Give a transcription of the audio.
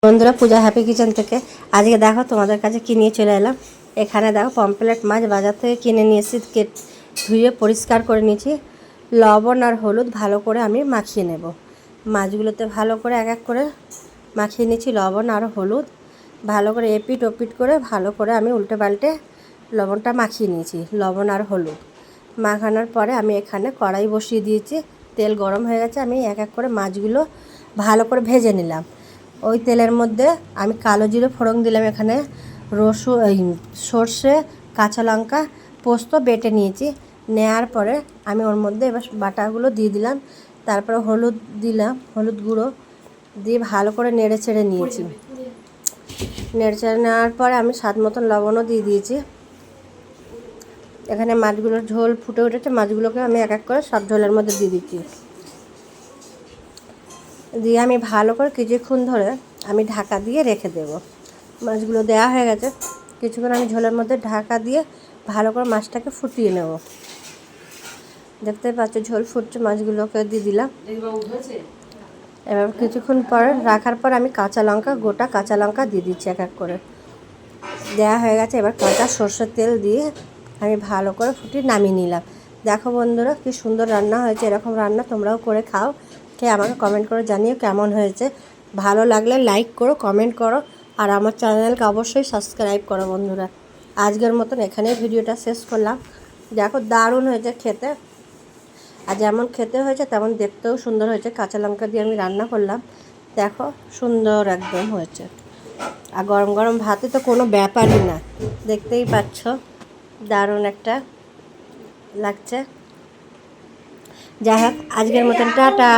বন্ধুরা, পূজা happy kitchen থেকে আজকে দেখো তোমাদের কাছে কি নিয়ে চলে এলাম। এখানে দেখো পমফ্রেট মাছ বাজার থেকে কিনে নিয়ে এসে ধুয়ে পরিষ্কার করে নিয়েছি। লবণ আর হলুদ ভালো করে আমি মাখিয়ে নেব। মাছগুলোতে ভালো করে এক এক করে মাখিয়ে নিয়েছি লবণ আর হলুদ। ভালো করে এপিট ওপিট করে ভালো করে আমি উল্টে পাল্টে লবণটা মাখিয়ে নিয়েছি, লবণ আর হলুদ মাখানোর পরে আমি এখানে কড়াই বসিয়ে দিয়েছি। তেল গরম হয়ে গেছে, আমি এক এক করে মাছগুলো ভালো করে ভেজে নিলাম। ওই তেলের মধ্যে আমি কালো জিরে ফোড়ন দিলাম, এখানে রসুন, সর্ষে, কাঁচা লঙ্কা, পোস্ত বেটে নিয়েছি। নেওয়ার পরে আমি ওর মধ্যে এবার বাটাগুলো দিয়ে দিলাম। তারপরে হলুদ দিলাম, হলুদ গুঁড়ো দিয়ে ভালো করে নেড়ে ছেড়ে নিয়েছি। নেড়ে ছেড়ে নেওয়ার পরে আমি স্বাদ মতন লবণও দিয়ে দিয়েছি। এখানে মাছগুলোর ঝোল ফুটে উঠেছে, মাছগুলোকে আমি এক এক করে সব ঝোলের মধ্যে দিয়ে দিচ্ছি। দিয়ে আমি ভালো করে কিছুক্ষণ ধরে আমি ঢাকা দিয়ে রেখে দেব। মাছগুলো দেওয়া হয়ে গেছে, কিছুক্ষণ আমি ঝোলের মধ্যে ঢাকা দিয়ে ভালো করে মাছটাকে ফুটিয়ে নেব। দেখতে পাচ্ছ ঝোল ফুটছে, মাছগুলোকে দিয়ে দিলাম। এবার কিছুক্ষণ পর রাখার পর আমি কাঁচা লঙ্কা, গোটা কাঁচা লঙ্কা দিয়ে দিচ্ছি এক এক করে। দেওয়া হয়ে গেছে, এবার কাঁচা সর্ষের তেল দিয়ে আমি ভালো করে ফুটিয়ে নামিয়ে নিলাম। দেখো বন্ধুরা, কি সুন্দর রান্না হয়েছে। এরকম রান্না তোমরাও করে খাও, খেয়ে আমাকে কমেন্ট করে জানিও কেমন হয়েছে। ভালো লাগলে লাইক করো, কমেন্ট করো, আর আমার চ্যানেলকে অবশ্যই সাবস্ক্রাইব করো। বন্ধুরা, আজকের মতন এখানেই ভিডিওটা শেষ করলাম। দেখো দারুণ হয়েছে খেতে, আর যেমন খেতে হয়েছে তেমন দেখতেও সুন্দর হয়েছে। কাঁচা লঙ্কা দিয়ে আমি রান্না করলাম, দেখো সুন্দর একদম হয়েছে। আর গরম গরম ভাতে তো কোনো ব্যাপারই না, দেখতেই পাচ্ছ দারুণ একটা লাগছে। যাই হোক, আজকের মতন টাটা।